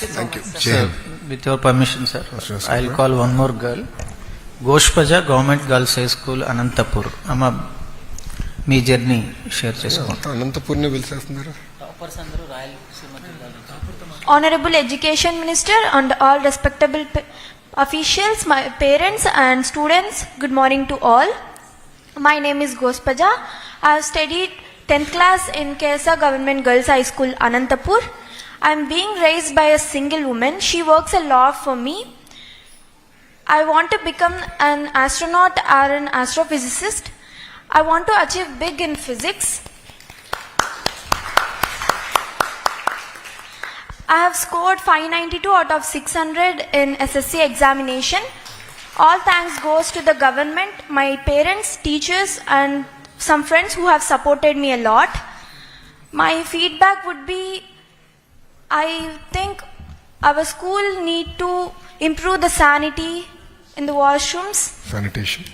Thank you. Sir, with your permission, sir, Sure, sir. I'll call one more girl. Goshpaja Government Girls High School, Anantapur. Amma, me journey share చేసుకోండి. అనంతపూర్ని పిలిచేస్తున్నారు. Honorable Education Minister and all respectable officials, my parents and students, good morning to all. My name is Gospaja. I have studied 10th class in Kesa Government Girls High School, Anantapur. I am being raised by a single woman. She works a lot for me. I want to become an astronaut or an astrophysicist. I want to achieve big in physics. I have scored 592 out of 600 in SSC examination. All thanks goes to the government, my parents, teachers and some friends who have supported me a lot. My feedback would be, I think our school need to improve the sanity in the washrooms. Sanitation.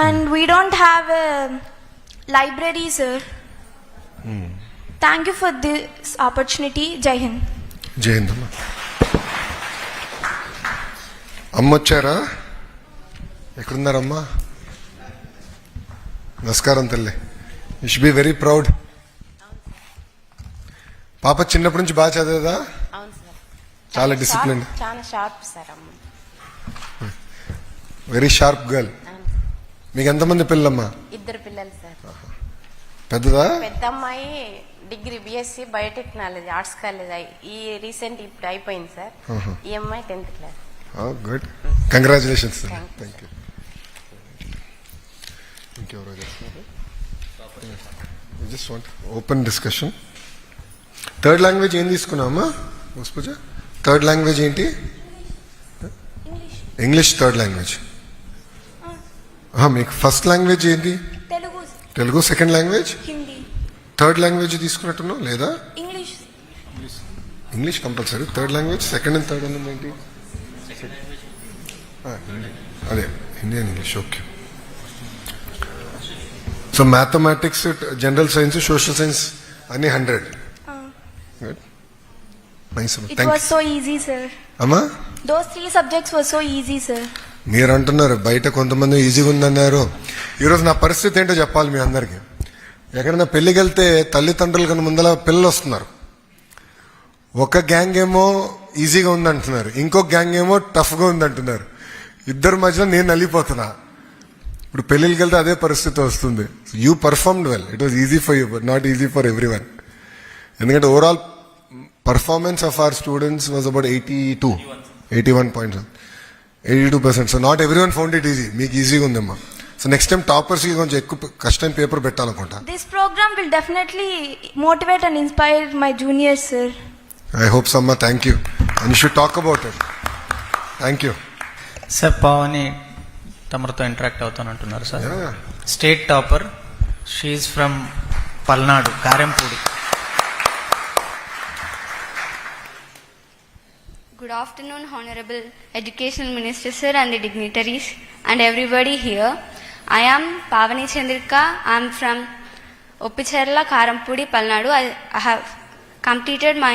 And we don't have a library, sir. Thank you for this opportunity. Jai Hind. జై హింద్ అమ్మ. అమ్మ వచ్చారా? ఎక్కడున్నారమ్మా? నమస్కారం తల్లి. You should be very proud. పాప చిన్నప్పటి నుంచి బాగా చదివేదా? అవును సార్. చాలా డిసిప్లిన్. చాలా షార్ప్ సార్ అమ్మ. Very sharp girl. మీకు ఎంతమంది పిల్లలమ్మా? ఇద్దరు పిల్లలు సార్. పెద్దదా? పెద్ద అమ్మాయి degree BSc biotechnology arts college ఈ రీసెంట్ ఇప్పుడు అయిపోయింది సార్. ఈ అమ్మాయి 10th class. Good, congratulations. Thank you. ఇంకెవరో చేస్తున్నారు? Just want open discussion. Third language ఏం తీసుకున్నామా పూజ? థర్డ్ లాంగ్వేజ్ ఏంటి? English third language. మీకు ఫస్ట్ లాంగ్వేజ్ ఏంటి? Telugu. Telugu. Second language Hindi. Third language తీసుకున్నట్టున్నావు లేదా? English. English compulsory. Third language second and third అన్నది ఏంటి? హిందీ. అదే Hindi and English. Okay. So mathematics, general science, social science అన్ని 100. Good, nice. It was so easy, sir. అమ్మా, Those 3 subjects were so easy, sir. మీరు అంటున్నారు బయట కొంతమంది ఈజీగా ఉందన్నారు. ఈరోజు నా పరిస్థితి ఏంటో చెప్పాలి మీ అందరికీ. ఎక్కడైనా పెళ్లికి వెళ్తే తల్లిదండ్రుల కన్నా ముందర పిల్లలు వస్తున్నారు. ఒక గ్యాంగ్ ఏమో ఈజీగా ఉందంటున్నారు, ఇంకొక గ్యాంగ్ ఏమో టఫ్గా ఉందంటున్నారు. ఇద్దరి మధ్యలో నేను నలిగిపోతున్నా. ఇప్పుడు పెళ్లికి వెళ్తే అదే పరిస్థితి వస్తుంది. You performed well. It was easy for you but not easy for everyone. ఎందుకంటే overall performance of our students was about 81 points. 82%. So not everyone found it easy. మీకు ఈజీగా ఉందమ్మా. సో నెక్స్ట్ టైం టాపర్స్కి కొంచెం ఎక్కువ కష్టం paper పెట్టాలనుకుంటా. This program will definitely motivate and inspire my juniors, sir. I hope so, amma. Thank you. And you should talk about it. Thank you. Sir, Pavani తమరితో interact అవుతానంటున్నారు సార్. Yeah. State topper. She from Palnadu, Karempudi. Good afternoon, Honorable Educational Minister Sir and the dignitaries and everybody here. I am Pavani Chandrika. I am from Oppicherla, Karampudi, Palnadu. I have completed my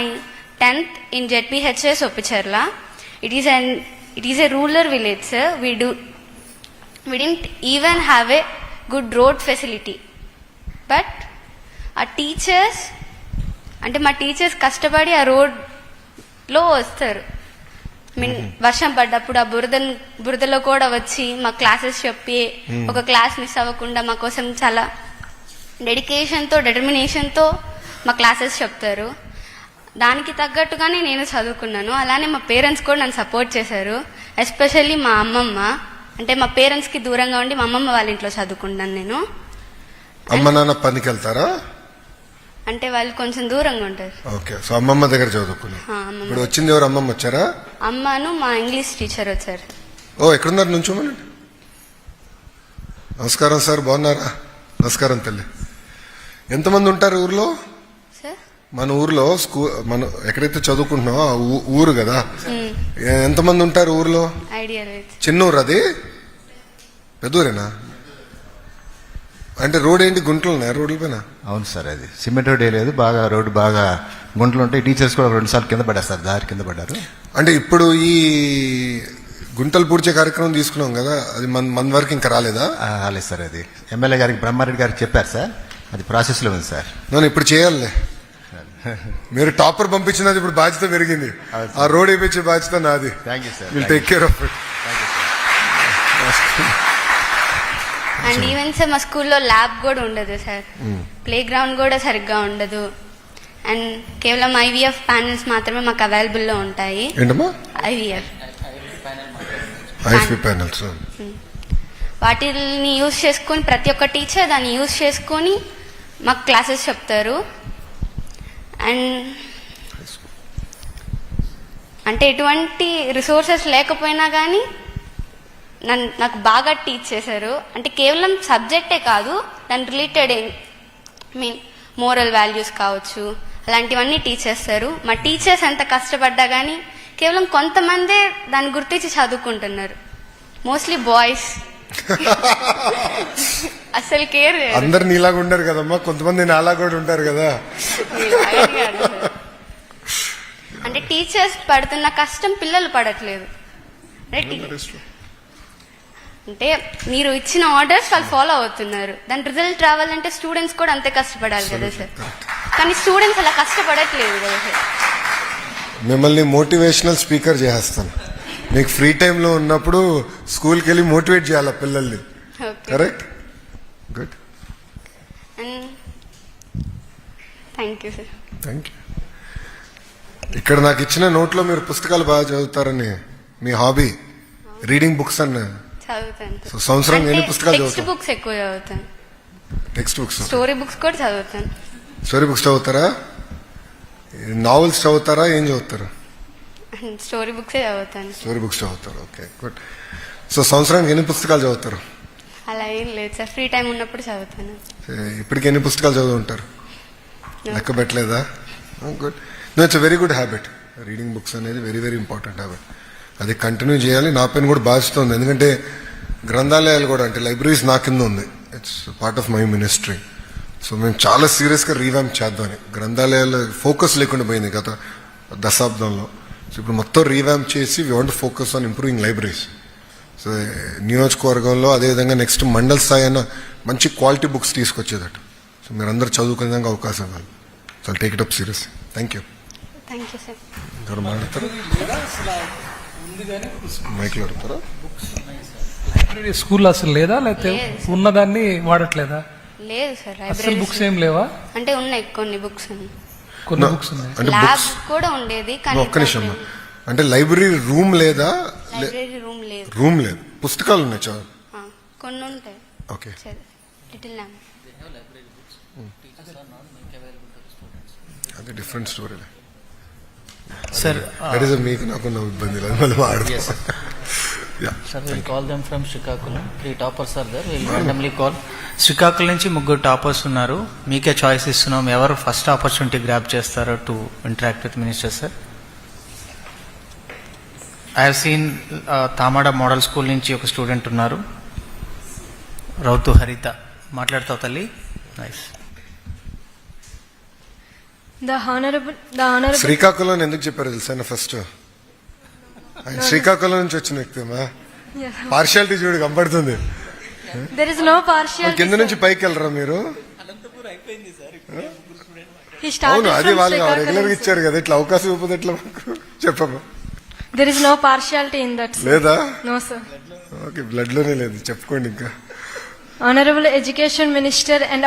10th in ZPHS Oppicherla. It is a rural village, sir. We didn't even have a good road facility. But our teachers, అంటే మా teachers కష్టపడి ఆ రోడ్లో వస్తారు. వర్షం పడ్డప్పుడు ఆ బురదలో కూడా వచ్చి మా క్లాసెస్ చెప్పి ఒక క్లాస్ మిస్ అవ్వకుండా మా కోసం చాలా డెడికేషన్తో, డిటర్మినేషన్తో మా క్లాసెస్ చెప్తారు. దానికి తగ్గట్టుగానే నేను చదువుకున్నాను. అలానే మా పేరెంట్స్ కూడా నన్ను సపోర్ట్ చేశారు. ఎస్పెషల్లీ మా అమ్మమ్మ. అంటే మా పేరెంట్స్కి దూరంగా ఉండి మా అమ్మమ్మ వాళ్ళ ఇంట్లో చదువుకుంటాను నేను. అమ్మ నాన్న పనికి వెళ్తారా? అంటే వాళ్ళు కొంచెం దూరంగా ఉంటారు. ఓకే. సో అమ్మమ్మ దగ్గర చదువుకున్నా. ఇప్పుడు వచ్చింది ఎవరు? అమ్మమ్మ వచ్చారా? అమ్మను మా ఇంగ్లీష్ టీచర్ వచ్చారు. ఓ, ఎక్కడున్నారు? నుంచోమనండి. నమస్కారం సార్, బాగున్నారా? నమస్కారం తల్లి. ఎంతమంది ఉంటారు ఊర్లో? సార్, మన ఊర్లో మనం ఎక్కడైతే చదువుకుంటున్నామో ఊరు కదా, ఎంతమంది ఉంటారు ఊర్లో? ఐడియా. చిన్న ఊరు అది? పెద్ద ఊరేనా? అంటే రోడ్ ఏంటి గుంటలు ఉన్నాయి రోడ్ల పైన? అవును సార్, అది సిమెంట్ రోడ్ లేదు, బాగా రోడ్డు బాగా గుంటలు ఉంటాయి. టీచర్స్ కూడా 2 సార్లు కింద పడ్డారు సార్, దారి కింద పడ్డారు. అంటే ఇప్పుడు ఈ గుంటలు పూడ్చే కార్యక్రమం తీసుకున్నాం కదా, అది మన వరకు ఇంకా రాలేదా? రాలేదు సార్, అది ఎమ్మెల్యే గారికి బ్రహ్మారెడ్డి గారికి చెప్పారు సార్, అది ప్రాసెస్లో ఉంది సార్. నేను ఇప్పుడు చేయాలే. మీరు టాపర్ పంపించినది ఇప్పుడు బాధ్యత పెరిగింది, ఆ రోడ్ వేయించే బాధ్యత నాది. Thank you sir. Will take care of it. And even sir మా స్కూల్లో ల్యాబ్ కూడా ఉండదు సార్, ప్లే గ్రౌండ్ కూడా సరిగ్గా ఉండదు. అండ్ కేవలం IVF ప్యానెల్స్ మాత్రమే మాకు అవైలబుల్లో ఉంటాయి. ఏంటమ్మా? IVF panels. వాటిని యూజ్ చేసుకొని ప్రతి ఒక్క టీచర్ దాన్ని యూజ్ చేసుకొని మాకు క్లాసెస్ చెప్తారు. అండ్ అంటే ఎటువంటి రిసోర్సెస్ లేకపోయినా కానీ నాకు బాగా టీచ్ చేశారు. అంటే కేవలం సబ్జెక్టే కాదు, దాని రిలేటెడ్ మీన్ మోరల్ వాల్యూస్ కావచ్చు, అలాంటివన్నీ టీచ్ చేస్తారు. మా టీచర్స్ ఎంత కష్టపడ్డా కానీ కేవలం కొంతమందే దాన్ని గుర్తించి చదువుకుంటున్నారు, మోస్ట్లీ బాయ్స్. అసలు కేర్ అందరు నీలాగా ఉండరు కదమ్మా, కొంతమంది నాలా కూడా ఉంటారు కదా. అంటే టీచర్స్ పడుతున్న కష్టం పిల్లలు పడట్లేదు. అంటే మీరు ఇచ్చిన ఆర్డర్స్ వాళ్ళు ఫాలో అవుతున్నారు, దాని రిజల్ట్ రావాలంటే స్టూడెంట్స్ కూడా అంతే కష్టపడాలి కదా సార్. కానీ స్టూడెంట్స్ అలా కష్టపడట్లేదు కదా సార్. మిమ్మల్ని మోటివేషనల్ స్పీకర్ చేస్తాను. మీకు ఫ్రీ టైంలో ఉన్నప్పుడు స్కూల్కి వెళ్ళి మోటివేట్ చేయాలి పిల్లల్ని. Correct? Good. Thank you sir. Thank you. ఇక్కడ నాకు ఇచ్చిన నోట్లో మీరు పుస్తకాలు బాగా చదువుతారని, మీ హాబీ రీడింగ్ బుక్స్ అన్న. చదువుతాను. సో సంవత్సరం ఎన్ని పుస్తకాలు టెక్స్ట్ చదువుతారు? బుక్స్ ఎక్కువ చదువుతాను. టెక్స్ట్ బుక్స్, స్టోరీ బుక్స్ కూడా చదువుతాను. స్టోరీ బుక్స్ చదువుతారా? నావెల్స్ చదువుతారా? ఏం చదువుతారు? స్టోరీ బుక్సే చదువుతాను. స్టోరీ బుక్స్ చదువుతారు. Okay, good. సో సంవత్సరానికి ఎన్ని పుస్తకాలు చదువుతారు? అలా ఏం లేదు సార్, ఫ్రీ టైం ఉన్నప్పుడు చదువుతాను. ఇప్పటికి ఎన్ని పుస్తకాలు చదువు ఉంటారు? లెక్క పెట్టలేదా? Good. It's very good habit. Reading books అనేది వెరీ వెరీ ఇంపార్టెంట్ హ్యాబిట్. అది కంటిన్యూ చేయాలి. నా పైన కూడా బాధ్యత ఉంది, ఎందుకంటే గ్రంథాలయాలు కూడా అంటే లైబ్రరీస్ నా కింద ఉంది. It's part of my ministry. So మేము చాలా సీరియస్గా రీవ్యాంప్ చేద్దామని. గ్రంథాలయాల ఫోకస్ లేకుండా పోయింది గత దశాబ్దంలో. సో ఇప్పుడు మొత్తం రీవ్యాంప్ చేసి we want focus on improving libraries. So నియోజకవర్గంలో అదేవిధంగా నెక్స్ట్ మండల స్థాయి అయినా మంచి క్వాలిటీ బుక్స్ తీసుకొచ్చేదట. సో మీరు అందరూ చదువుకునే విధంగా అవకాశం కాదు. So take it up serious. Thank you. Thank you sir. ఎవరు మాట్లాడతారు? మైక్లో అడుగుతారా? లైబ్రరీ స్కూల్ అసలు లేదా, లేకపోతే ఉన్నదాన్ని వాడట్లేదా? లేదు సార్, అసలు లైబ్రరీ బుక్స్ ఏం లేవా? అంటే ఉన్నాయి కొన్ని బుక్స్, కొన్ని బుక్స్ ఉన్నాయి. అంటే ల్యాబ్ బుక్స్ కూడా ఉండేది కానీ ఒక్క నిమిషం. అంటే లైబ్రరీ రూమ్ లేదా? లైబ్రరీ రూమ్ లేదు. రూమ్ లేదు, పుస్తకాలు ఉన్నాయి చాలా. కొన్ని ఉంటాయి. Okay, little lamp. అది different story. Sir, that is మీకు నాకున్న ఇబ్బంది లేదు, మళ్ళీ వాడు. sir, we'll call them from Srikakulam. 3 toppers are there. We'll randomly call. Srikakulam నుంచి 3 టాపర్స్ ఉన్నారు. మీకే చాయిస్ ఇస్తున్నాం, ఎవరు ఫస్ట్ ఆపర్చునిటీ గ్రాప్ చేస్తారో to interact with minister. Sir, I have seen Tamada model school నుంచి ఒక స్టూడెంట్ ఉన్నారు, రౌతు హరిత. మాట్లాడతావు తల్లి? నైస్. The honorable. శ్రీకాకుళం ఎందుకు చెప్పారు తెలుసా? ఫస్ట్ ఆయన శ్రీకాకుళం నుంచి వచ్చిన వ్యక్తిమా. పార్షియాలిటీ చూడు కనపడుతుంది. There is no partiality. కింద నుంచి పైకి వెళ్ళరా మీరు? He started అవును, అది from వాళ్ళు రెగ్యులర్ గా Srikakulam. ఇచ్చారు కదా, ఇట్లా అవకాశం ఇవ్వదు ఎట్లా మాకు చెప్పమ్మా. There is no partiality in that, sir. లేదా? No, sir. ఓకే, బ్లడ్ లోనే లేదు, చెప్పుకోండి ఇంకా. Honorable Education Minister and